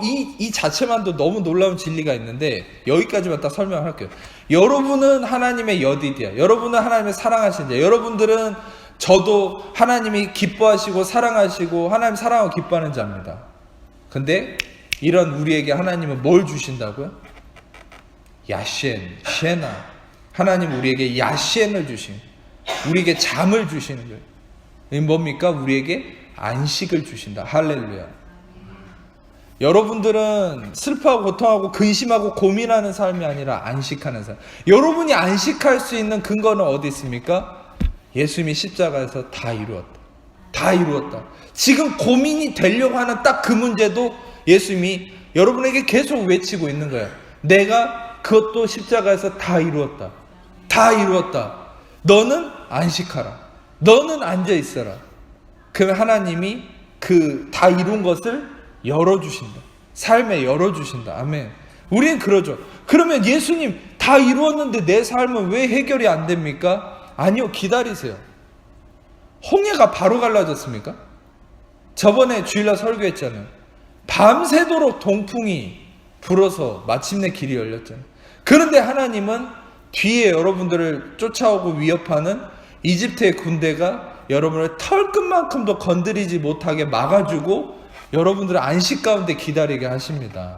이 자체만도 너무 놀라운 진리가 있는데 여기까지만 딱 설명할게요. 여러분은 하나님의 여디디아. 여러분은 하나님의 사랑하시는 자. 여러분들은 저도 하나님이 기뻐하시고 사랑하시고 하나님 사랑하고 기뻐하는 자입니다. 근데 이런 우리에게 하나님은 뭘 주신다고요? 야셴, 셰나. 하나님 우리에게 야셴을 주신, 우리에게 잠을 주시는 거예요. 이게 뭡니까? 우리에게 안식을 주신다. 할렐루야. 여러분들은 슬퍼하고 고통하고 근심하고 고민하는 삶이 아니라 안식하는 삶. 여러분이 안식할 수 있는 근거는 어디 있습니까? 예수님이 십자가에서 다 이루었다. 다 이루었다. 지금 고민이 되려고 하는 딱 그 문제도 예수님이 여러분에게 계속 외치고 있는 거예요. 내가 그것도 십자가에서 다 이루었다. 다 이루었다. 너는 안식하라. 너는 앉아 있어라. 그러면 하나님이 그 다 이룬 것을 열어주신다. 삶에 열어주신다. 아멘. 우리는 그러죠. 그러면 예수님 다 이루었는데 내 삶은 왜 해결이 안 됩니까? 아니요, 기다리세요. 홍해가 바로 갈라졌습니까? 저번에 주일날 설교했잖아요. 밤새도록 동풍이 불어서 마침내 길이 열렸잖아요. 그런데 하나님은 뒤에 여러분들을 쫓아오고 위협하는 이집트의 군대가 여러분을 털끝만큼도 건드리지 못하게 막아주고 여러분들을 안식 가운데 기다리게 하십니다.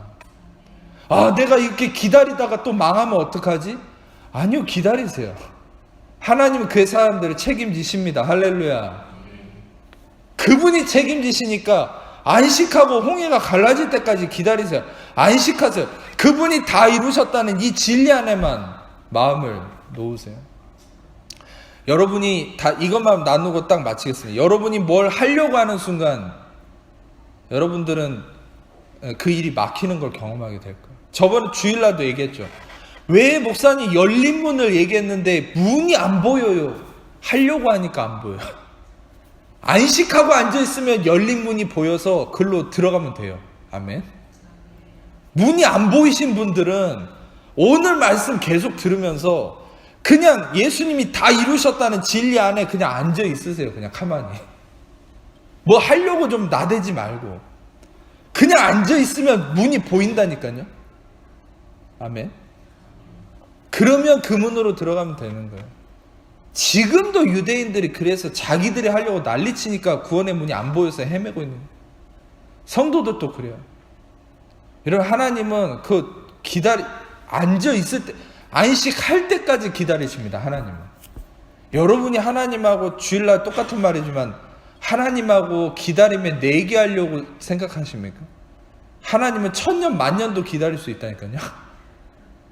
아, 내가 이렇게 기다리다가 또 망하면 어떡하지? 아니요, 기다리세요. 하나님은 그 사람들을 책임지십니다. 할렐루야. 그분이 책임지시니까 안식하고 홍해가 갈라질 때까지 기다리세요. 안식하세요. 그분이 다 이루셨다는 이 진리 안에만 마음을 놓으세요. 여러분이 다 이것만 나누고 딱 마치겠습니다. 여러분이 뭘 하려고 하는 순간 여러분들은 그 일이 막히는 걸 경험하게 될 거예요. 저번 주일날도 얘기했죠. 왜 목사님 열린 문을 얘기했는데 문이 안 보여요? 하려고 하니까 안 보여요. 안식하고 앉아있으면 열린 문이 보여서 글로 들어가면 돼요. 아멘. 문이 안 보이신 분들은 오늘 말씀 계속 들으면서 그냥 예수님이 다 이루셨다는 진리 안에 그냥 앉아 있으세요. 그냥 가만히. 뭐 하려고 좀 나대지 말고 그냥 앉아 있으면 문이 보인다니까요. 아멘. 그러면 그 문으로 들어가면 되는 거예요. 지금도 유대인들이 그래서 자기들이 하려고 난리치니까 구원의 문이 안 보여서 헤매고 있는 거예요. 성도들도 그래요. 여러분, 하나님은 앉아 있을 때, 안식할 때까지 기다리십니다. 하나님은. 여러분이 하나님하고 주일날 똑같은 말이지만 하나님하고 기다리면 내기하려고 생각하십니까? 하나님은 천년 만년도 기다릴 수 있다니까요.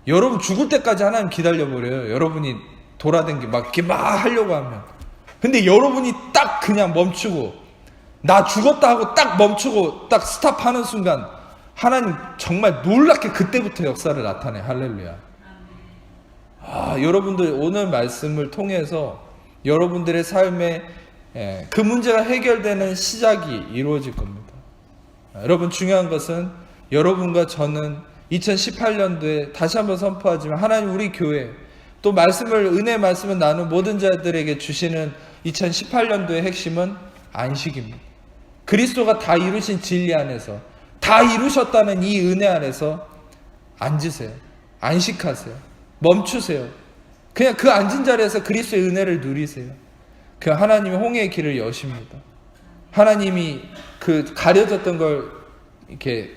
여러분 죽을 때까지 하나님 기다려버려요. 여러분이 돌아다니기 막 이렇게 막 하려고 하면. 근데 여러분이 딱 그냥 멈추고 나 죽었다 하고 딱 멈추고 딱 스탑하는 순간 하나님 정말 놀랍게 그때부터 역사를 나타내. 할렐루야. 여러분들 오늘 말씀을 통해서 여러분들의 삶에 그 문제가 해결되는 시작이 이루어질 겁니다. 여러분, 중요한 것은 여러분과 저는 2018년도에 다시 한번 선포하지만 하나님 우리 교회 또 은혜의 말씀을 나눈 모든 자들에게 주시는 2018년도의 핵심은 안식입니다. 그리스도가 다 이루신 진리 안에서 다 이루셨다는 이 은혜 안에서 앉으세요. 안식하세요. 멈추세요. 그냥 그 앉은 자리에서 그리스도의 은혜를 누리세요. 그 하나님이 홍해의 길을 여십니다. 하나님이 그 가려졌던 걸 이렇게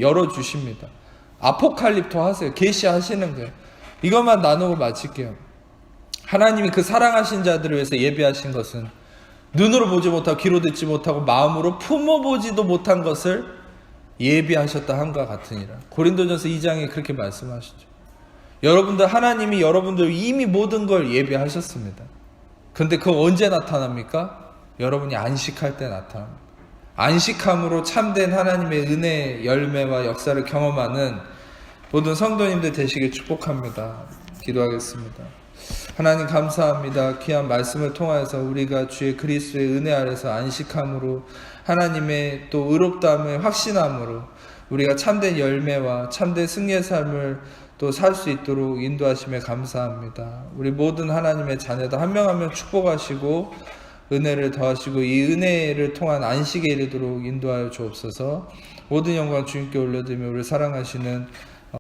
열어주십니다. 아포칼립토 하세요. 계시하시는 거예요. 이것만 나누고 마칠게요. 하나님이 그 사랑하신 자들을 위해서 예비하신 것은 눈으로 보지 못하고 귀로 듣지 못하고 마음으로 품어보지도 못한 것을 예비하셨다 함과 같으니라. 고린도전서 2장에 그렇게 말씀하시죠. 하나님이 여러분들 이미 모든 걸 예비하셨습니다. 근데 그거 언제 나타납니까? 여러분이 안식할 때 나타납니다. 안식함으로 참된 하나님의 은혜 열매와 역사를 경험하는 모든 성도님들 되시길 축복합니다. 기도하겠습니다. 하나님 감사합니다. 귀한 말씀을 통하여서 우리가 주의 그리스도의 은혜 아래서 안식함으로 하나님의 또 의롭다함을 확신함으로 우리가 참된 열매와 참된 승리의 삶을 또 살 수 있도록 인도하심에 감사합니다. 우리 모든 하나님의 자녀들 한 명 한 명 축복하시고 은혜를 더하시고 이 은혜를 통한 안식에 이르도록 인도하여 주옵소서. 모든 영광 주님께 올려드리며 우리 사랑하시는